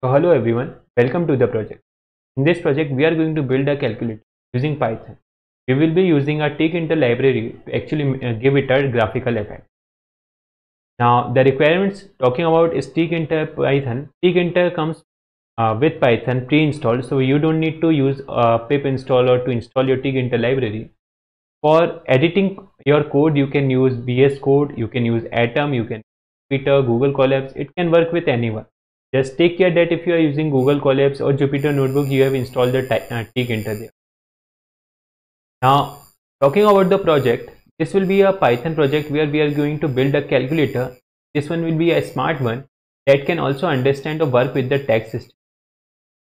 So hello everyone, welcome to the project. In this project, we are going to build a calculator using Python. We will be using a Tkinter library to actually give it a graphical effect. Now, the requirements talking about is Tkinter Python. Tkinter comes with Python pre-installed, so you don't need to use pip installer to install your Tkinter library. For editing your code, you can use VS Code, you can use Atom, you can Jupyter, Google Colabs. It can work with anyone. Just take care that if you are using Google Colabs or Jupyter Notebook, you have installed the Tkinter there. Now, talking about the project, this will be a Python project where we are going to build a calculator. This one will be a smart one that can also understand or work with the text system.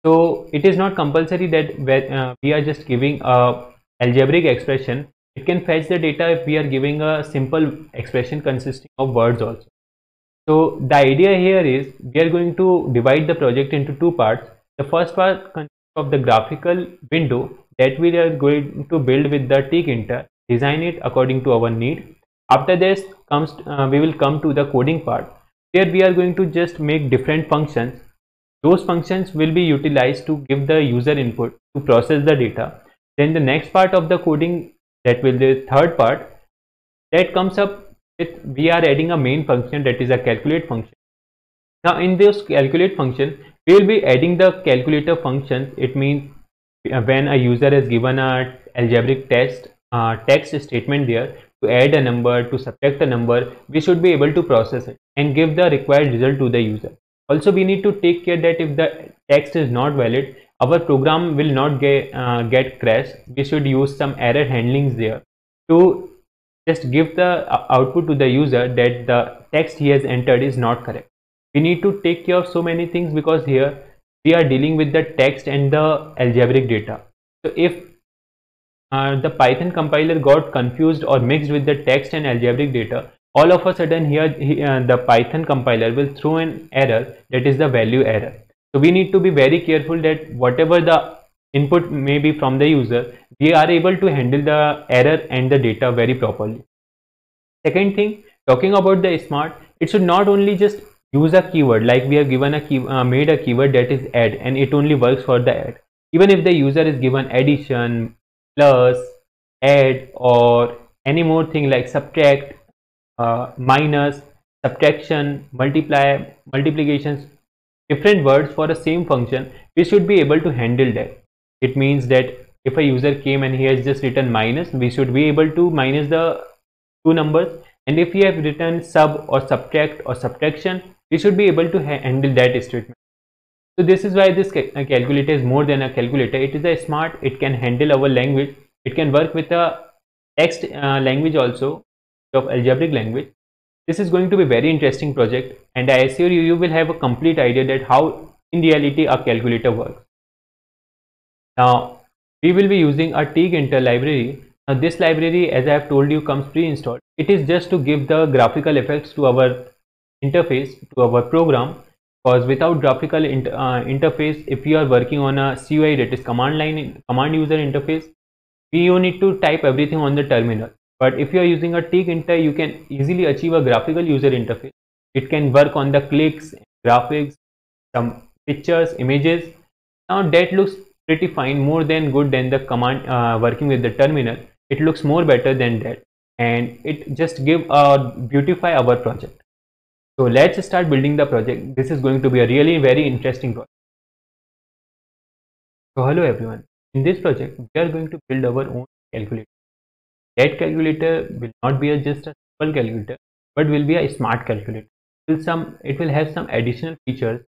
So it is not compulsory that we are just giving a algebraic expression. It can fetch the data if we are giving a simple expression consisting of words also. So the idea here is we are going to divide the project into two parts. The first part consists of the graphical window that we are going to build with the Tkinter, design it according to our need. After this we will come to the coding part where we are going to just make different functions. Those functions will be utilized to give the user input to process the data. Then the next part of the coding, that will be the third part, that comes up with we are adding a main function, that is a calculate function. Now in this calculate function, we will be adding the calculator functions. It means when a user is given a algebraic text statement there to add a number, to subtract a number, we should be able to process it and give the required result to the user. Also, we need to take care that if the text is not valid, our program will not get crashed. We should use some error handlings there to just give the output to the user that the text he has entered is not correct. We need to take care of so many things because here we are dealing with the text and the algebraic data. So if the Python compiler got confused or mixed with the text and algebraic data, all of a sudden here the Python compiler will throw an error, that is the value error. So we need to be very careful that whatever the input may be from the user, we are able to handle the error and the data very properly. Second thing, talking about the smart, it should not only just use a keyword, like we have given made a keyword that is add, and it only works for the add. Even if the user is given addition, plus, add, or any more thing like subtract, minus, subtraction, multiply, multiplications, different words for the same function, we should be able to handle that. It means that if a user came and he has just written minus, we should be able to minus the two numbers, and if we have written sub or subtract or subtraction, we should be able to handle that statement. So this is why this calculator is more than a calculator. It is a smart. It can handle our language. It can work with a text language also, of algebraic language. This is going to be a very interesting project, and I assure you, you will have a complete idea that how in reality a calculator works. Now we will be using a Tkinter library. Now this library, as I have told you, comes pre-installed. It is just to give the graphical effects to our interface, to our program, because without graphical interface, if you are working on a CUI, that is command user interface, you need to type everything on the terminal. But if you are using a Tkinter, you can easily achieve a graphical user interface. It can work on the clicks, graphics, some pictures, images. Now that looks pretty fine, more than good than the command working with the terminal. It looks more better than that, and it just beautify our project. So let's start building the project. This is going to be a really very interesting project. So hello everyone. In this project, we are going to build our own calculator. That calculator will not be just a simple calculator, but will be a smart calculator. It will have some additional features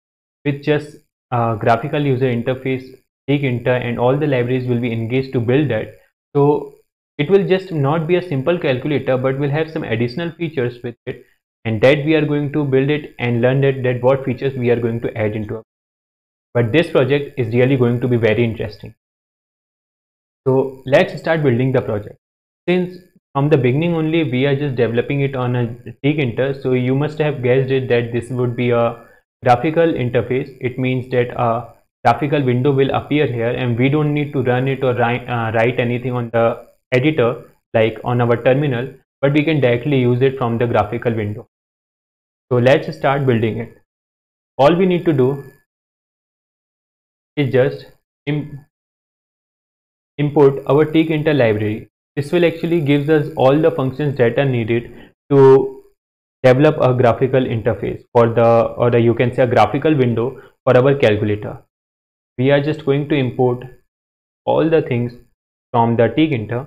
with just graphical user interface, Tkinter, and all the libraries will be engaged to build that. So it will just not be a simple calculator, but will have some additional features with it, and that we are going to build it and learn that what features we are going to add into it. But this project is really going to be very interesting. So let's start building the project. Since from the beginning only we are just developing it on a Tkinter, so you must have guessed it that this would be a graphical interface. It means that a graphical window will appear here, and we don't need to run it or write anything on the editor like on our terminal, but we can directly use it from the graphical window. So let's start building it. All we need to do is just import our Tkinter library. This will actually gives us all the functions that are needed to develop a graphical interface for the you can say a graphical window for our calculator. We are just going to import all the things from the Tkinter,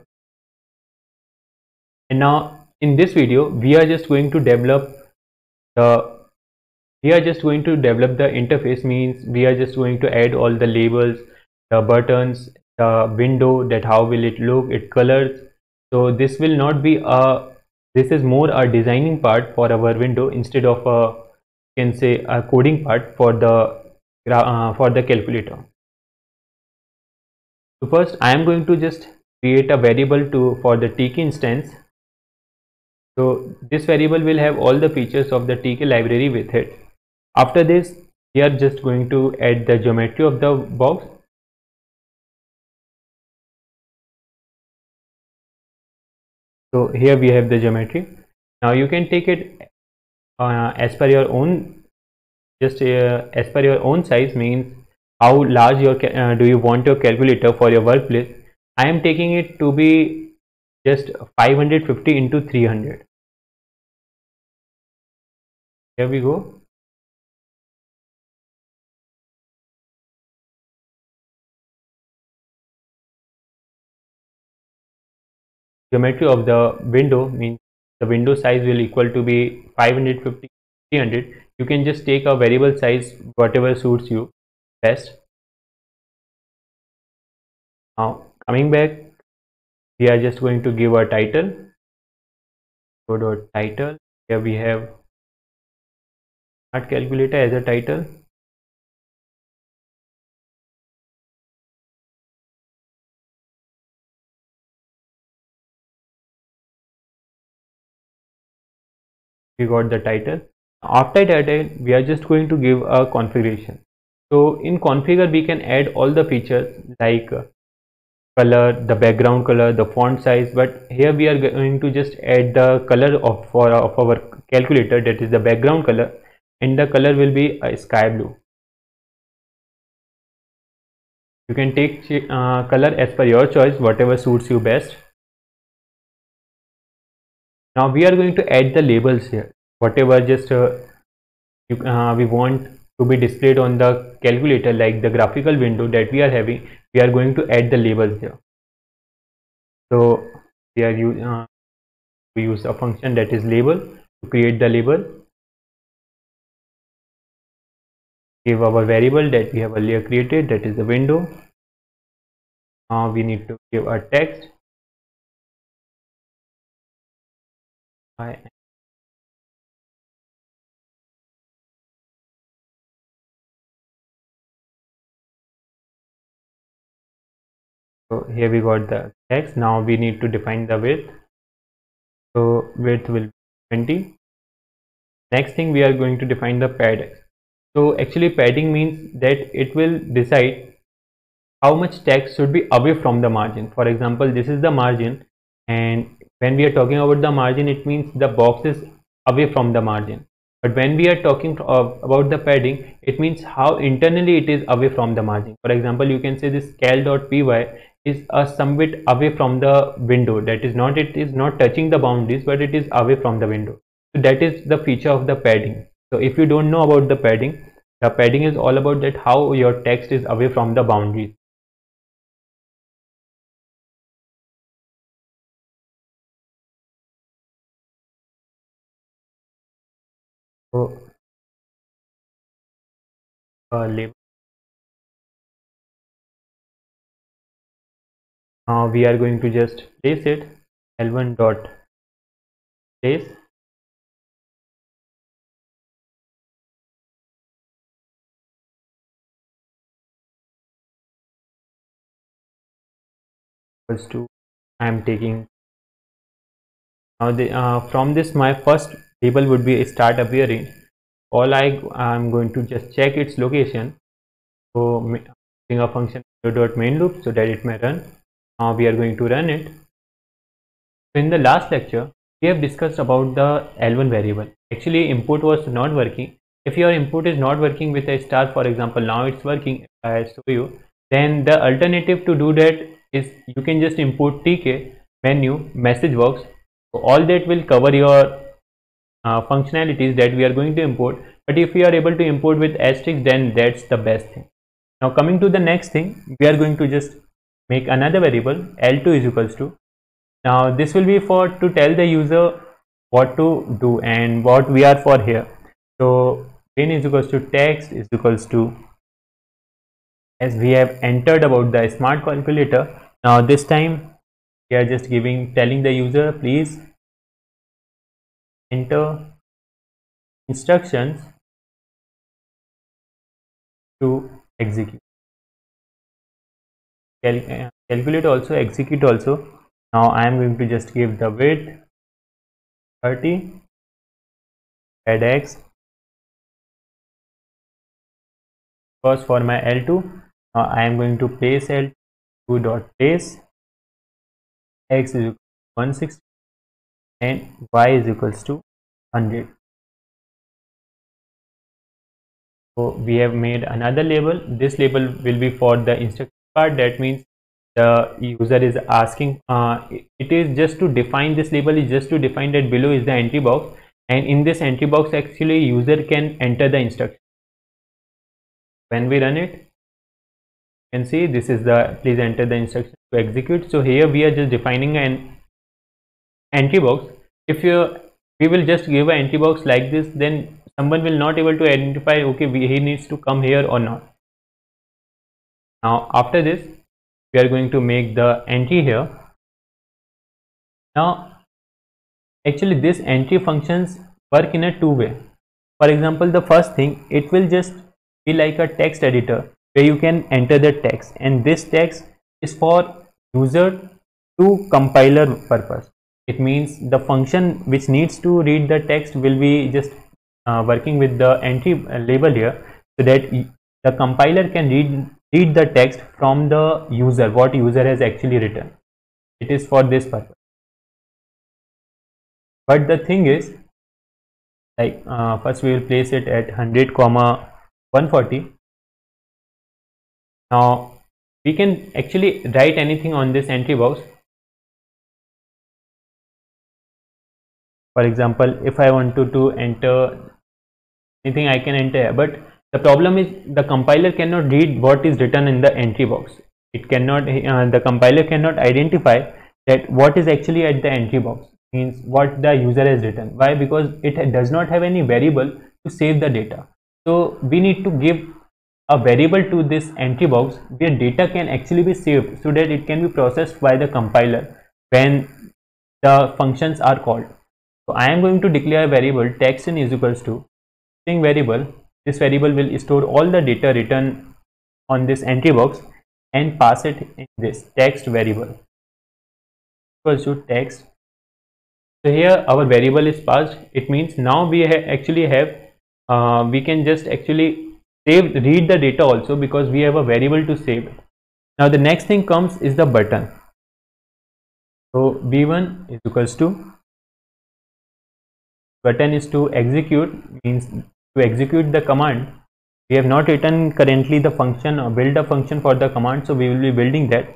and now in this video we are just going to develop the interface. Means we are just going to add all the labels, the buttons, the window, that how will it look, its colors. So this will not be a, this is more a designing part for our window instead of a, you can say, a coding part for the calculator. So first I am going to just create a variable for the tk instance. So this variable will have all the features of the tk library with it. After this, we are just going to add the geometry of the box. So here we have the geometry. Now you can take it as per your own, just as per your own size. Means how large your do you want your calculator for your workplace. I am taking it to be just 550 into 300. Here we go. Geometry of the window means the window size will equal to be 550 300. You can just take a variable size whatever suits you best. Now coming back, we are just going to give a title. Go to title. Here we have smart calculator as a title. We got the title. After title, we are just going to give a configuration. So in configure we can add all the features like color, the background color, the font size, but here we are going to just add the color of our calculator, that is the background color, and the color will be a sky blue. You can take color as per your choice, whatever suits you best. Now we are going to add the labels here, whatever just we want to be displayed on the calculator, like the graphical window that we are having. We are going to add the labels here. So we use a function that is label to create the label. Give our variable that we have earlier created, that is the window. Now we need to give a text. So here we got the text. Now we need to define the width. So width will be 20. Next thing, we are going to define the padding. So actually padding means that it will decide how much text should be away from the margin. For example, this is the margin, and when we are talking about the margin, it means the box is away from the margin. But when we are talking about the padding, it means how internally it is away from the margin. For example, you can say this cal.py is a somewhat away from the window. That is not, it is not touching the boundaries, but it is away from the window. So that is the feature of the padding. So if you don't know about the padding is all about that how your text is away from the boundaries. So label. We are going to just place it L1 dot place. Equals to, I am taking now from this my first label would be start appearing. All I am going to just check its location. So using a function dot main loop so that it may run. Now we are going to run it. So in the last lecture we have discussed about the L1 variable. Actually import was not working. If your input is not working with a star, for example, now it's working, I show you, then the alternative to do that is you can just import tk menu message box. So all that will cover your functionalities that we are going to import. But if we are able to import with asterisk, then that's the best thing. Now coming to the next thing, we are going to just make another variable L2 is equals to. Now this will be for to tell the user what to do and what we are for here. So bin is equals to text is equals to, as we have entered about the smart calculator. Now this time we are just telling the user, please enter instructions to execute. Calculate also, execute also. Now I am going to just give the width 30, add x. First for my L2, I am going to place L2 dot place x is equal to 160 and y is equals to 100. So we have made another label. This label will be for the instruction part. That means the user is asking, it is just to define, this label is just to define that below is the entry box, and in this entry box actually user can enter the instruction. When we run it, you can see this is the please enter the instruction to execute. So here we are just defining an entry box. If we will just give an entry box like this, then someone will not able to identify, okay, he needs to come here or not. Now after this we are going to make the entry here. Now actually this entry functions work in a two-way. For example, the first thing, it will just be like a text editor where you can enter the text, and this text is for user to compiler purpose. It means the function which needs to read the text will be just working with the entry label here, so that the compiler can read the text from the user, what user has actually written. It is for this purpose. But the thing is, like first we will place it at 100 comma 140. Now we can actually write anything on this entry box. For example, if I wanted to enter anything, I can enter, but the problem is the compiler cannot read what is written in the entry box. It cannot, the compiler cannot identify that what is actually at the entry box, means what the user has written. Why? Because it does not have any variable to save the data. So we need to give a variable to this entry box where data can actually be saved, so that it can be processed by the compiler when the functions are called. So I am going to declare a variable text in is equals to string variable. This variable will store all the data written on this entry box and pass it in this text variable equals to text. So here our variable is passed. It means now we actually have we can just actually read the data also, because we have a variable to save. Now the next thing comes is the button. So v1 is equals to button is to execute, means to execute the command. We have not written currently the function or build a function for the command, so we will be building that.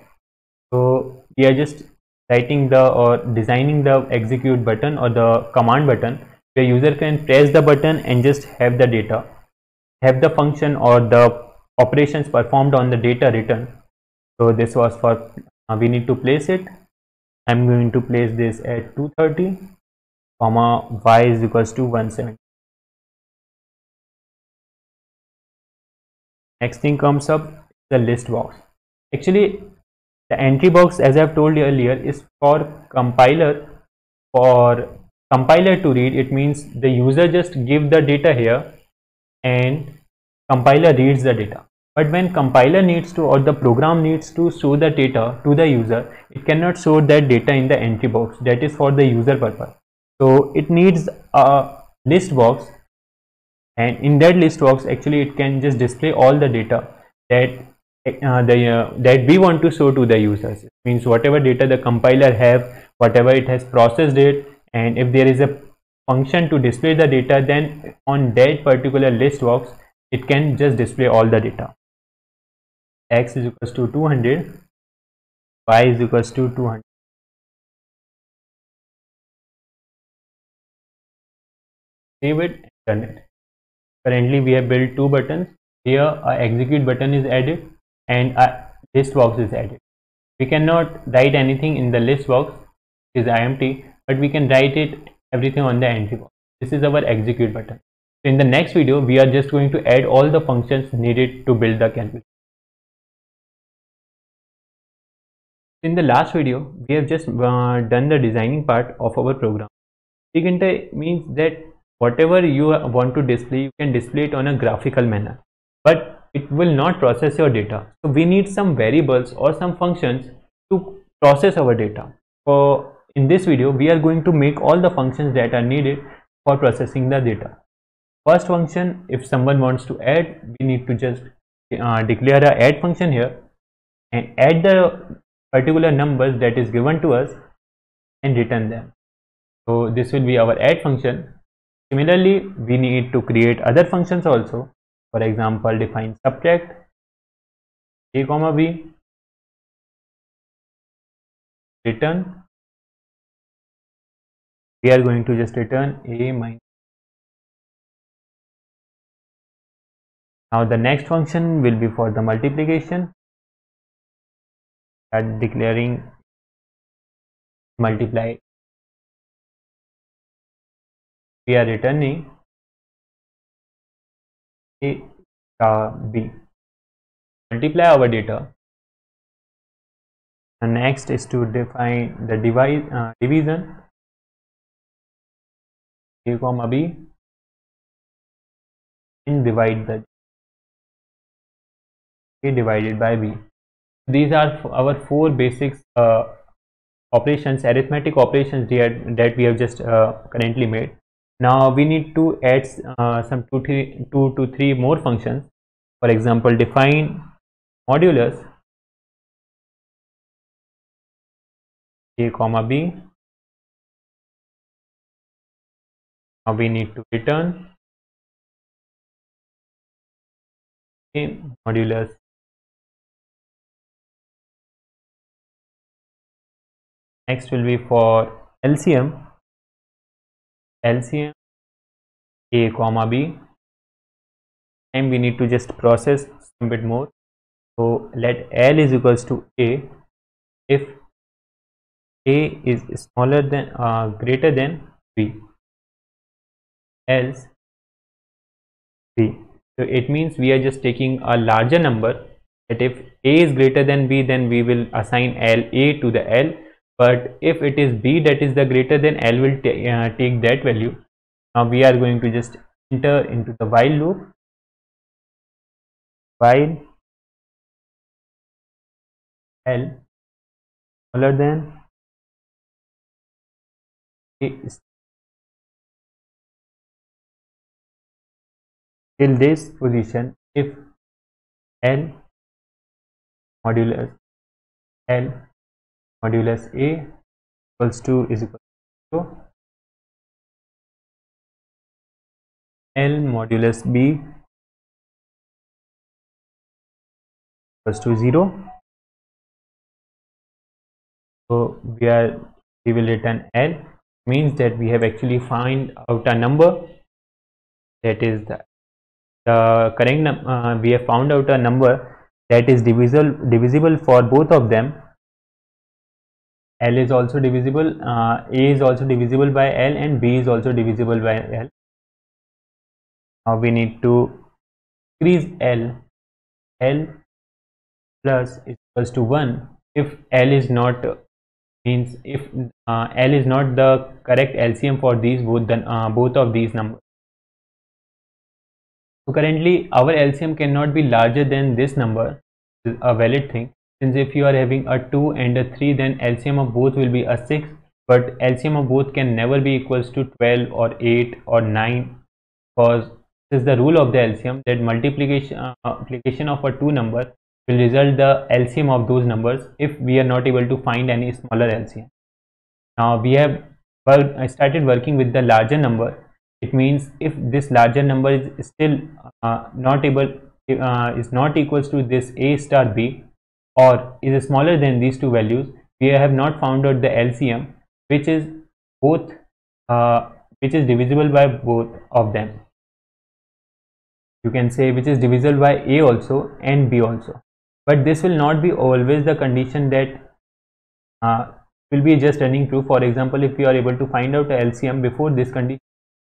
So we are just writing the or designing the execute button or the command button, where user can press the button and just have the data, have the function or the operations performed on the data written. So this was for we need to place it. I'm going to place this at 230 comma y is equals to 170. Next thing comes up, the list box. Actually the entry box, as I've told you earlier, is for compiler to read. It means the user just give the data here and compiler reads the data. But when compiler needs to, or the program needs to show the data to the user, it cannot show that data in the entry box. That is for the user purpose. So it needs a list box, and in that list box actually it can just display all the data that that we want to show to the users. It means whatever data the compiler have, whatever it has processed it, and if there is a function to display the data, then on that particular list box it can just display all the data. X is equals to 200, y is equals to 200. Save it and run it. Currently we have built two buttons. Here a execute button is added and a list box is added. We cannot write anything in the list box, it is empty, but we can write it everything on the entry box. This is our execute button. So in the next video we are just going to add all the functions needed to build the calculator. In the last video we have just done the designing part of our program. Tkinter means that whatever you want to display, you can display it on a graphical manner, but it will not process your data. So we need some variables or some functions to process our data. So in this video we are going to make all the functions that are needed for processing the data. First function, if someone wants to add, we need to just declare a add function here and add the particular numbers that is given to us and return them. So this will be our add function. Similarly, we need to create other functions also. For example, define subtract a comma b, return. We are going to just return a minus. Now the next function will be for the multiplication. At declaring multiply, we are returning a b. Multiply our data. And next is to define the division a comma b and divide the a divided by b. These are our four basic operations, arithmetic operations that we have just currently made. Now we need to add some two to three more functions. For example, define modulus a comma b. Now we need to return a modulus Next will be for LCM a comma b, and we need to just process some bit more. So let L is equals to a if a is smaller than greater than b, else b. So it means we are just taking a larger number, that if a is greater than b, then we will assign a to the L, but if it is b that is the greater, then L will take that value. Now we are going to just enter into the while loop, while L smaller than a till this position, if L modulus a equals to is equal to 0, L modulus b equals to 0. So we will return L, means that we have actually find out a number, that is the correct number. We have found out a number that is divisible for both of them. L is also divisible, A is also divisible by L, and B is also divisible by L. Now we need to increase L plus is equals to 1 if L is not, means if L is not the correct LCM for these both of these numbers. So currently our LCM cannot be larger than this number. This is a valid thing, since if you are having a 2 and a 3, then LCM of both will be a 6, but LCM of both can never be equals to 12 or 8 or 9, because this is the rule of the LCM, that multiplication of a two number will result the LCM of those numbers if we are not able to find any smaller LCM. Now we have I started working with the larger number, it means if this larger number is still not able is not equals to this a star b, or is smaller than these two values, we have not found out the LCM, which is both uh, which is divisible by both of them. You can say which is divisible by a also and b also, but this will not be always the condition that will be just running true. For example, if you are able to find out the LCM before this condition,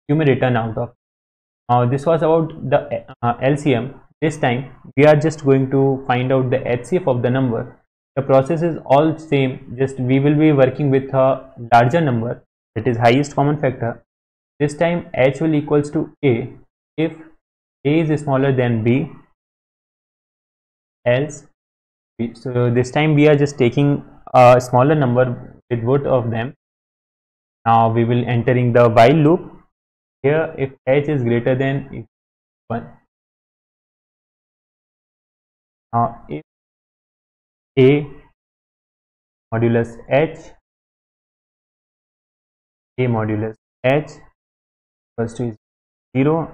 you may return out of. This was about the LCM. This time we are just going to find out the HCF of the number. The process is all same, just we will be working with a larger number, that is highest common factor. This time H will equals to A if A is smaller than B, else B. So this time we are just taking a smaller number with both of them. Now we will entering the while loop. Here if H is greater than 1, now if A modulus H, A modulus H equals to 0,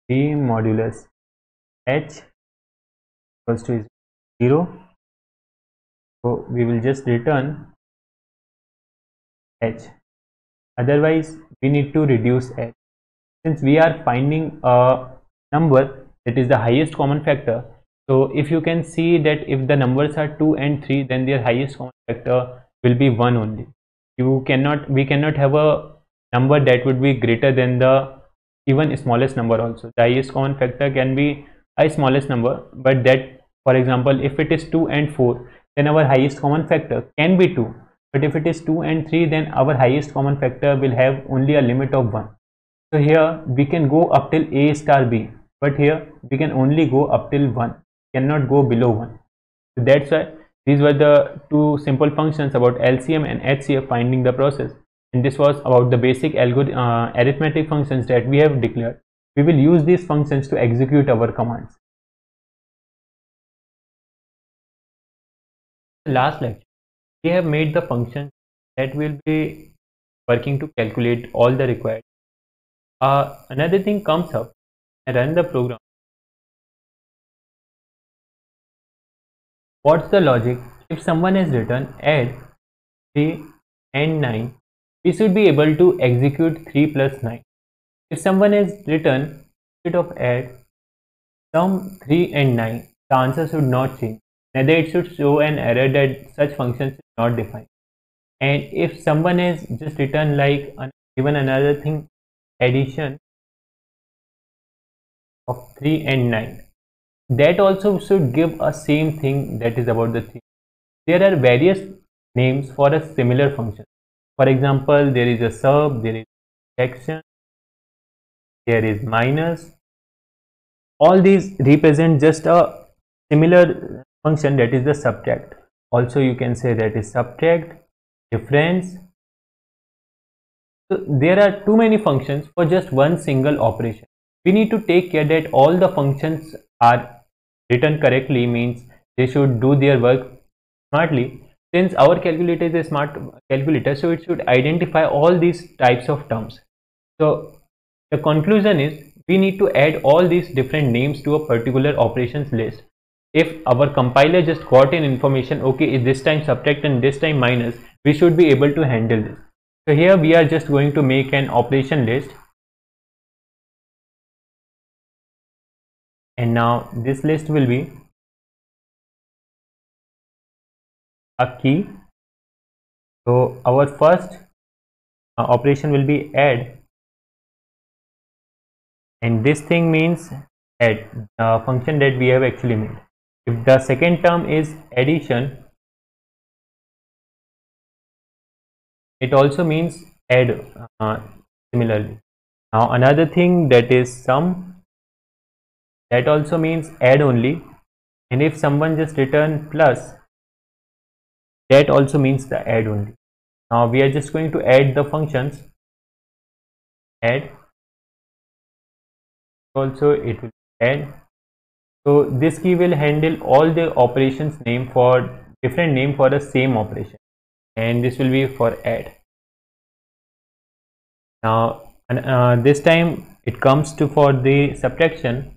B modulus H equals to 0, so we will just return H. Otherwise we need to reduce H. Since we are finding a number that is the highest common factor, so if you can see that if the numbers are 2 and 3, then their highest common factor will be 1 only. We cannot have a number that would be greater than the even smallest number also. The highest common factor can be a smallest number, but that, for example, if it is 2 and 4, then our highest common factor can be 2, but if it is 2 and 3, then our highest common factor will have only a limit of 1. So here we can go up till A star B, but here we can only go up till 1, cannot go below 1. So that's why these were the two simple functions about LCM and HCF finding the process, and this was about the basic arithmetic functions that we have declared. We will use these functions to execute our commands. Last lecture we have made the function that will be working to calculate all the required. Another thing comes up and run the program. What's the logic? If someone has written add 3 and 9, we should be able to execute 3 plus 9. If someone has written instead of add sum 3 and 9, the answer should not change. Neither it should show an error that such functions is not defined. And if someone has just written like given another thing, addition of 3 and 9, that also should give a same thing, that is about the 3. There are various names for a similar function. For example, there is a sub, there is section, there is minus. All these represent just a similar function, that is the subtract. Also you can say that is subtract, difference. So there are too many functions for just one single operation. We need to take care that all the functions are written correctly, means they should do their work smartly. Since our calculator is a smart calculator, so it should identify all these types of terms. So the conclusion is we need to add all these different names to a particular operations list. If our compiler just got in information, okay, this time subtract and this time minus, we should be able to handle this. So here we are just going to make an operation list, and now this list will be a key. So our first operation will be add, and this thing means add, the function that we have actually made. If the second term is addition, it also means add similarly. Now another thing, that is sum, that also means add only, and if someone just return plus, that also means the add only. Now we are just going to add the functions, add, also it will add. So this key will handle all the operations name for different name for the same operation, and this will be for add. Now this time it comes to for the subtraction.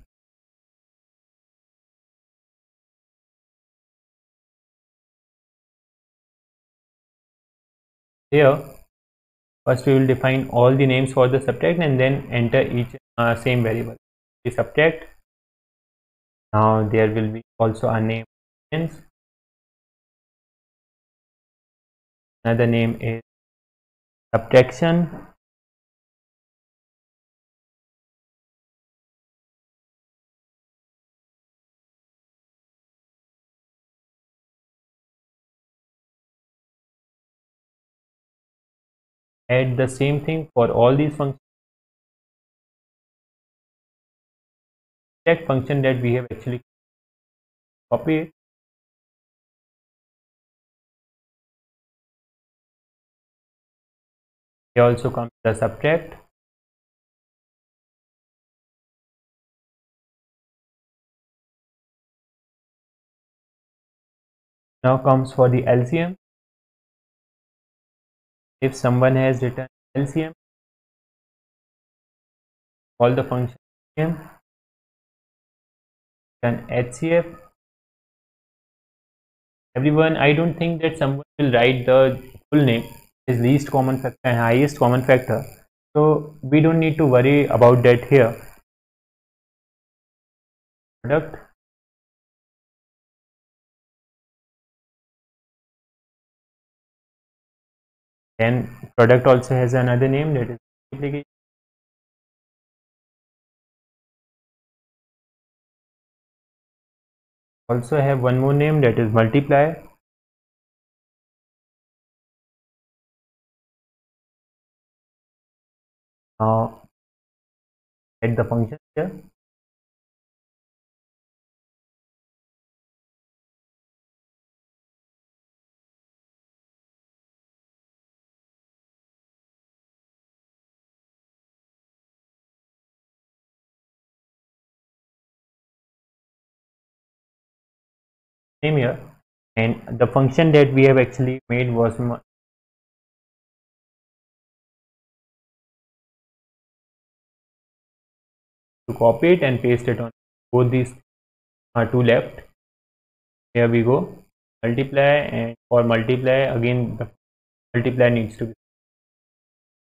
Here first we will define all the names for the subtract and then enter each same variable. We subtract. Now there will be also a name. Another name is subtraction. Add the same thing for all these functions. That function that we have actually copied. Here also comes the subtract. Now comes for the LCM. If someone has written LCM, all the functions LCM, then HCF. Everyone, I don't think that someone will write the full name, is least common factor and highest common factor. So we don't need to worry about that here. Product. Then product also has another name, that is multiplication. Also have one more name, that is multiply. Now add the function here. Same here, and the function that we have actually made was to copy it and paste it on both these two left. Here we go, multiply, and for multiply again the multiply needs to be.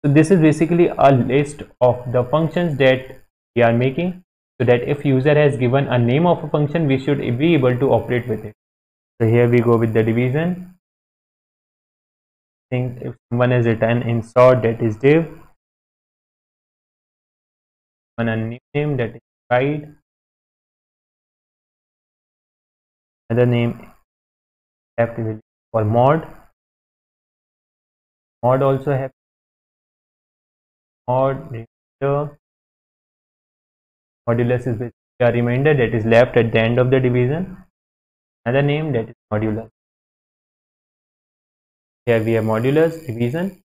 So this is basically a list of the functions that we are making, so that if user has given a name of a function, we should be able to operate with it. So here we go with the division. Think if someone has written in sort, that is div, and a new name, that is divide, another name left will for mod. Mod also have mod remainder. Modulus is basically a remainder that is left at the end of the division. Another name, that is modulus. Here we have modulus, division.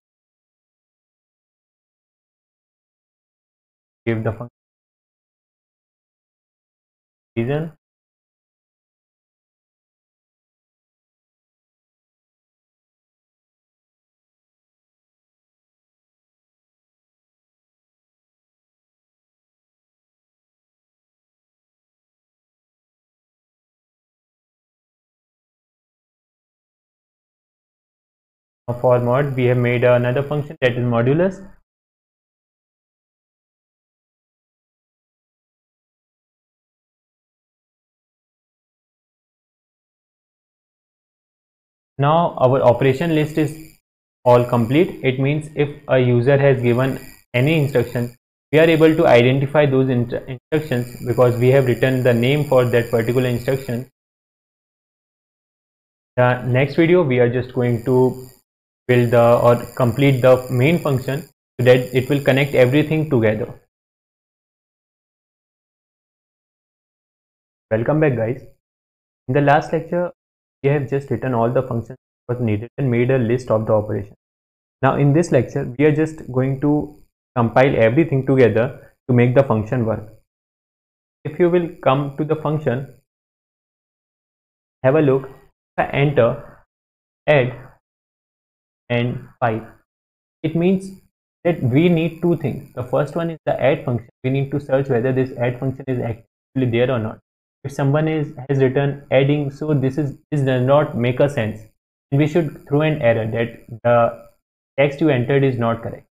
Give the function division. For mod, we have made another function, that is modulus. Now our operation list is all complete. It means if a user has given any instruction, we are able to identify those instructions because we have written the name for that particular instruction. The next video we are just going to build the or complete the main function so that it will connect everything together. Welcome back, guys. In the last lecture we have just written all the functions that was needed and made a list of the operations. Now in this lecture we are just going to compile everything together to make the function work. If you will come to the function, have a look, enter add and 5, it means that we need two things. The first one is the add function. We need to search whether this add function is actually there or not. If someone has written adding, so this does not make a sense, and we should throw an error that the text you entered is not correct.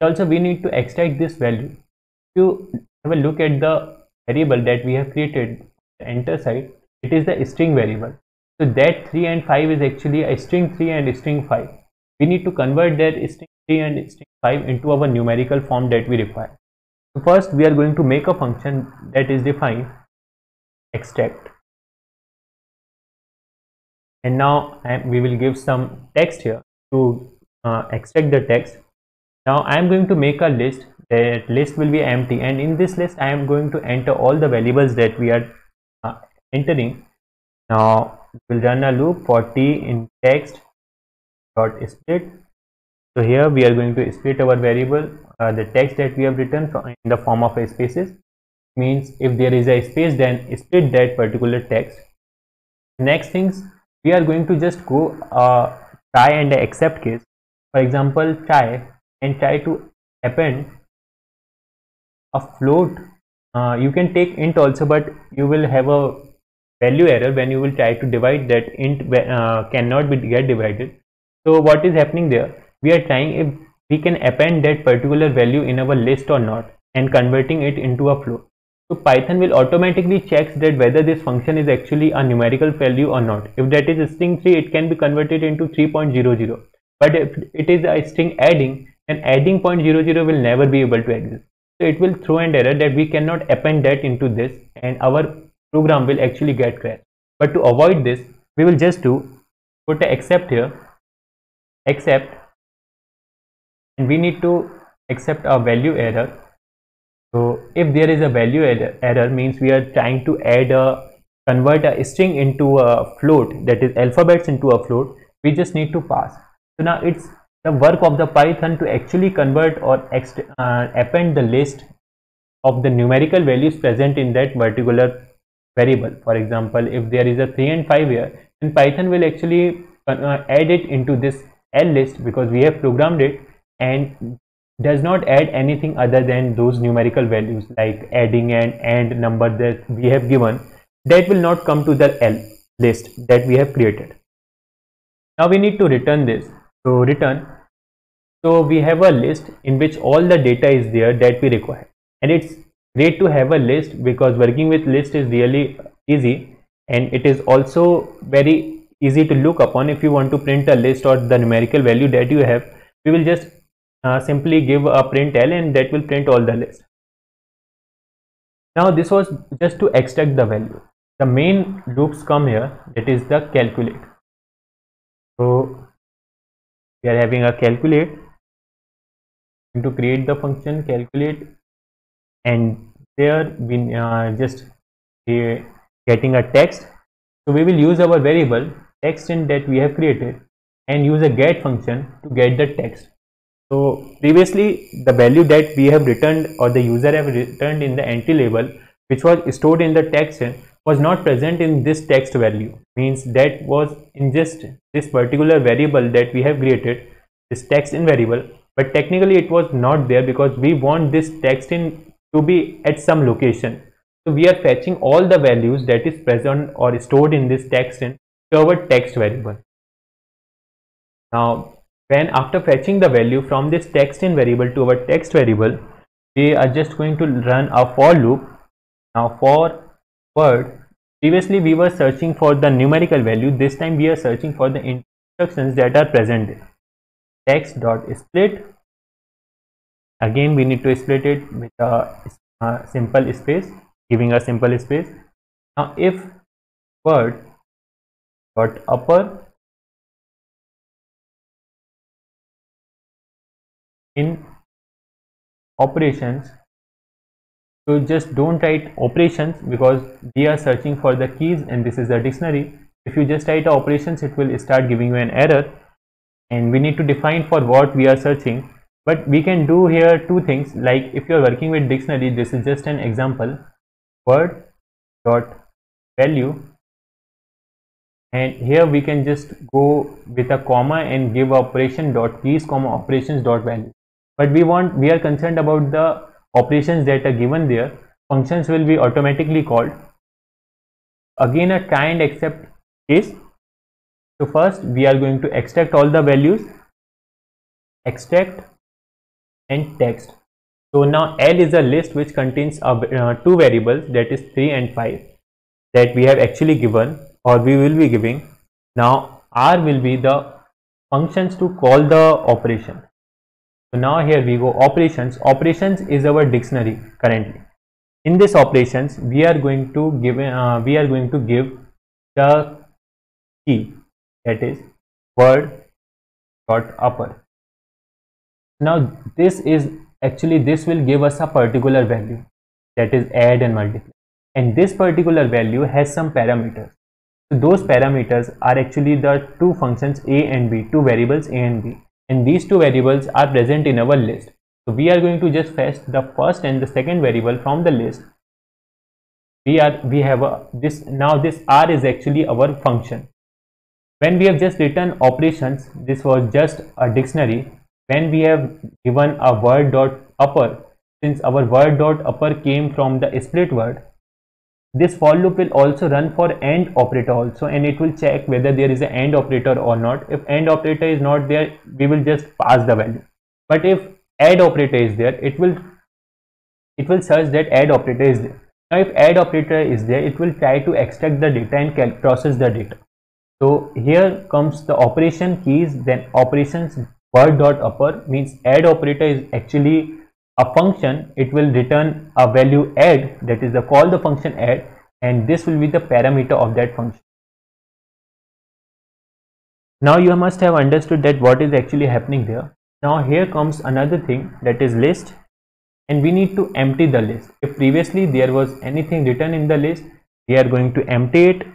Also, we need to extract this value. If you have a look at the variable that we have created, the enter side, it is the string variable. So that 3 and 5 is actually a string 3 and string 5. We need to convert that string 3 and string 5 into our numerical form that we require. So first we are going to make a function that is defined extract, and now we will give some text here to extract the text. Now I am going to make a list. That list will be empty, and in this list I am going to enter all the variables that we are entering. Now we'll run a loop for t in text dot split. So here we are going to split our variable, the text that we have written in the form of a spaces. Means if there is a space, then split that particular text. Next things, we are going to just go try and accept case. For example, try to append a float. You can take int also, but you will have a value error when you will try to divide. That int cannot be get divided. So what is happening there? We are trying if we can append that particular value in our list or not, and converting it into a float. So Python will automatically check that whether this function is actually a numerical value or not. If that is a string 3, it can be converted into 3.00. But if it is a string adding, then adding 0.00 will never be able to exist. So it will throw an error that we cannot append that into this, and our program will actually get crashed. But to avoid this, we will just put a except here, except, and we need to accept a value error. So if there is a value error, means we are trying to convert a string into a float, that is alphabets into a float. We just need to pass. So now it's the work of the Python to actually convert or append the list of the numerical values present in that particular variable. For example, if there is a 3 and 5 here, then Python will actually add it into this L list, because we have programmed it, and does not add anything other than those numerical values like adding and number that we have given. That will not come to the L list that we have created. Now we need to return this. So return. So we have a list in which all the data is there that we require, and it's great to have a list because working with list is really easy, and it is also very easy to look upon. If you want to print a list or the numerical value that you have, we will just simply give a print L, and that will print all the list. Now this was just to extract the value. The main loops come here, that is the calculate. So we are having a calculate, to create the function calculate, and there we just getting a text. So we will use our variable text in that we have created, and use a get function to get the text. So previously the value that we have returned, or the user have returned in the entry label, which was stored in the text, was not present in this text value. Means that was in just this particular variable that we have created, this text in variable, but technically it was not there because we want this text in to be at some location. So we are fetching all the values that is present or stored in this text in to our text variable. Now when after fetching the value from this text in variable to our text variable, we are just going to run a for loop. Now for word, previously we were searching for the numerical value, this time we are searching for the instructions that are present there. Text dot split, again we need to split it with a simple space, giving a simple space. Now if word dot upper in operations, so just don't write operations because we are searching for the keys and this is a dictionary. If you just write operations, it will start giving you an error, and we need to define for what we are searching. But we can do here two things, like if you are working with dictionary, this is just an example, word dot value, and here we can just go with a comma and give operation dot keys comma operations dot value. but we are concerned about the operations that are given there. Functions will be automatically called. Again, a try and except case. So first we are going to extract all the values, extract and text. So now L is a list which contains two variables, that is 3 and 5, that we have actually given or we will be giving. Now R will be the functions to call the operation. So now here we go, operations. Operations is our dictionary currently. In this operations we are going to give the key, that is word dot upper. Now this will give us a particular value, that is add and multiply, and this particular value has some parameters. So those parameters are actually the two functions a and b, two variables a and b, and these two variables are present in our list. So we are going to just fetch the first and the second variable from the list. This R is actually our function. When we have just written operations, this was just a dictionary. When we have given a word dot upper, since our word dot upper came from the split word, this for loop will also run for AND operator also, and it will check whether there is an AND operator or not. If AND operator is not there, we will just pass the value. But if ADD operator is there, it will search that ADD operator is there. Now if ADD operator is there, it will try to extract the data and process the data. So here comes the operation keys, then operations word dot upper means add operator is actually a function. It will return a value add, that is the call the function add, and this will be the parameter of that function. Now you must have understood that what is actually happening there. Now here comes another thing, that is list, and we need to empty the list. If previously there was anything written in the list, we are going to empty it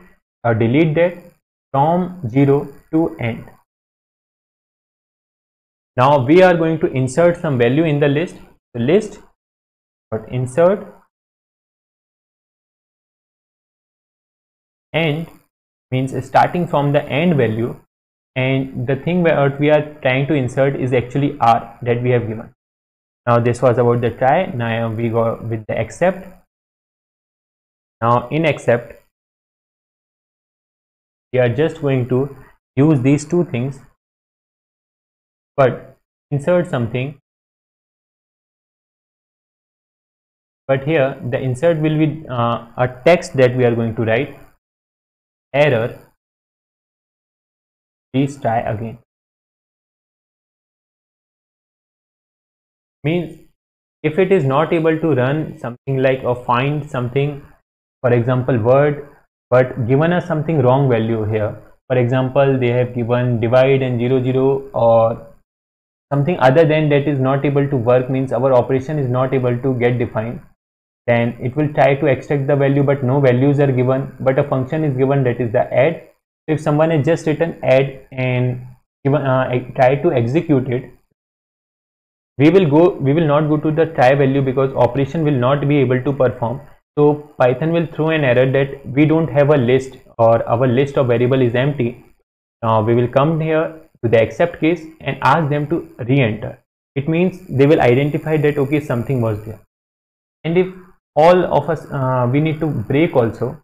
or delete that from 0 to end. Now we are going to insert some value in the list. The list dot insert end means starting from the end value, and the thing what we are trying to insert is actually R that we have given. Now this was about the try. Now we go with the accept. Now in accept we are just going to use these two things, but insert something. But here the insert will be a text that we are going to write, error, please try again. Means if it is not able to run something like or find something, for example word, but given us something wrong value here, for example they have given divide and 0 0 or something other than that is not able to work, means our operation is not able to get defined, then it will try to extract the value, but no values are given, but a function is given, that is the add. If someone has just written add and given try to execute it, we will not go to the try value because operation will not be able to perform. So Python will throw an error that we don't have a list or our list of variable is empty. Now we will come here to the accept case and ask them to re-enter. It means they will identify that okay, something was there. And if all of us we need to break also,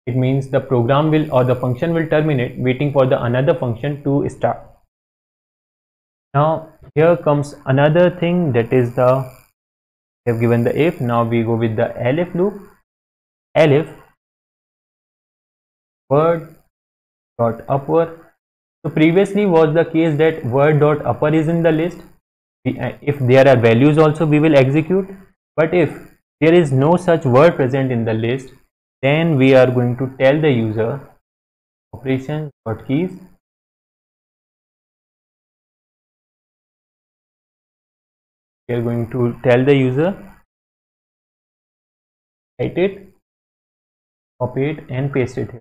it means the program will or the function will terminate, waiting for the another function to start. Now here comes another thing, that is the we have given the if. Now we go with the elif loop. Elif word dot upper. So previously was the case that word dot upper is in the list. If there are values also we will execute, but if there is no such word present in the list, then we are going to tell the user operations dot keys. We are going to tell the user, write it, copy it and paste it here.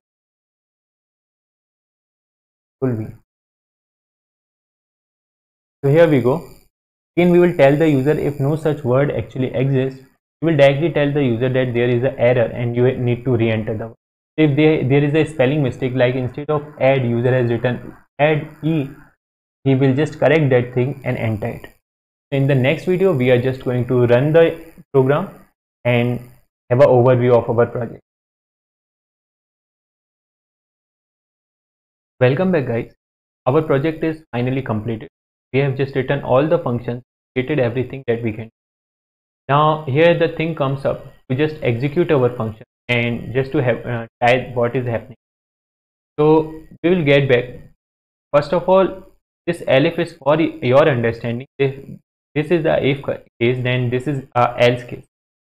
Full V. So here we go. Again we will tell the user if no such word actually exists, we will directly tell the user that there is an error and you need to re-enter the word. If there is a spelling mistake, like instead of add, user has written add E, he will just correct that thing and enter it. In the next video, we are just going to run the program and have an overview of our project. Welcome back, guys. Our project is finally completed. We have just written all the functions, created everything that we can. Now here the thing comes up to just execute our function and just to have type what is happening. So we will get back. First of all, this elif is for your understanding. If this is the if case, then this is a else case.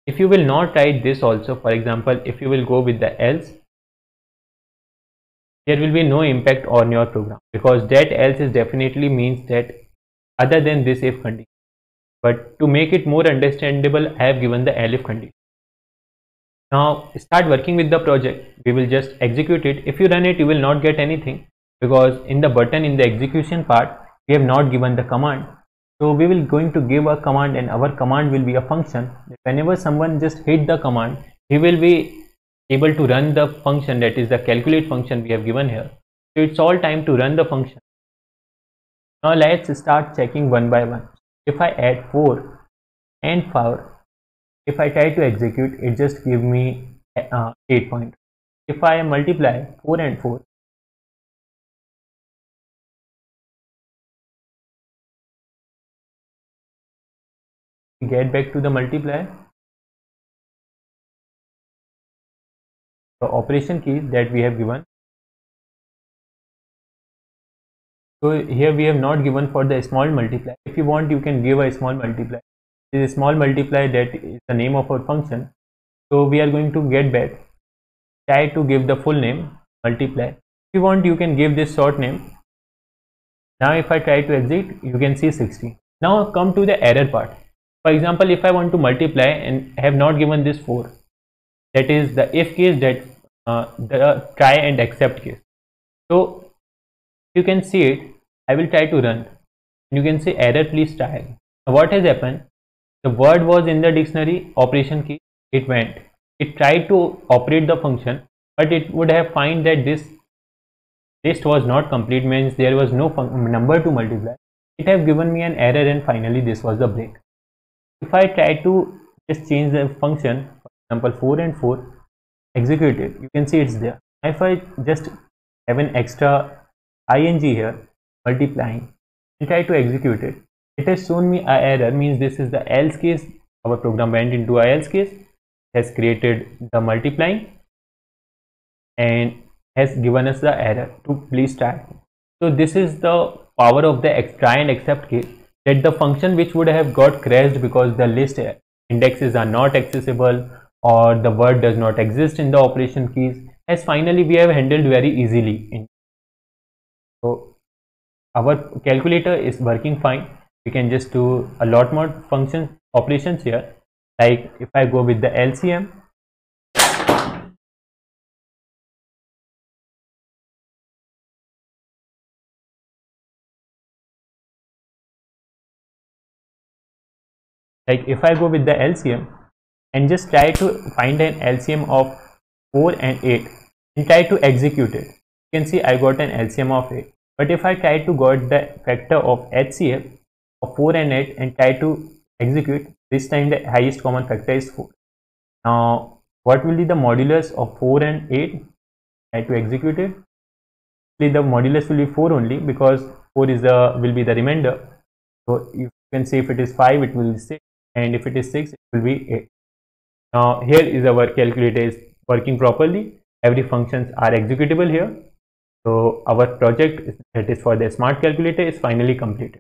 If you will not write this also, for example, if you will go with the else, there will be no impact on your program, because that else is definitely means that other than this if condition. But to make it more understandable, I have given the elif condition. Now start working with the project. We will just execute it. If you run it, you will not get anything, because in the button in the execution part we have not given the command. So we will going to give a command, and our command will be a function. Whenever someone just hit the command, he will be able to run the function, that is the calculate function we have given here. So it's all time to run the function. Now let's start checking one by one. If I add 4 and 4, if I try to execute, it just give me 8 point. If I multiply 4 and 4, get back to the multiply, the operation keys that we have given. So here we have not given for the small multiply. If you want, you can give a small multiply. This is small multiply, that is the name of our function. So we are going to get back, try to give the full name multiply. If you want, you can give this short name. Now if I try to exit, you can see 60. Now come to the error part. For example, if I want to multiply and have not given this 4, that is the if case, that the try and except case. So you can see it. I will try to run. You can say error, please try. Now what has happened? The word was in the dictionary, operation key, it went. It tried to operate the function, but it would have find that this list was not complete, means there was no number to multiply. It have given me an error, and finally this was the break. If I try to just change the function, for example 4 and 4, execute it, you can see it's there. If I just have an extra ing here, multiplying, and try to execute it, it has shown me a error, means this is the else case. Our program went into a else case, has created the multiplying, and has given us the error to please try. So this is the power of the try and except case, that the function which would have got crashed because the list indexes are not accessible or the word does not exist in the operation keys, as finally we have handled very easily. So our calculator is working fine. We can just do a lot more function operations here. Like if I go with the LCM, and just try to find an LCM of 4 and 8 and try to execute it, you can see I got an LCM of 8. But if I try to got the factor of HCF of 4 and 8 and try to execute, this time the highest common factor is 4. Now what will be the modulus of 4 and 8? Try to execute it. The modulus will be 4 only, because 4 is will be the remainder. So you can say if it is 5, it will be 6, and if it is 6, it will be 8. Now here is our calculator is working properly. Every functions are executable here. So our project, that is for the smart calculator, is finally completed.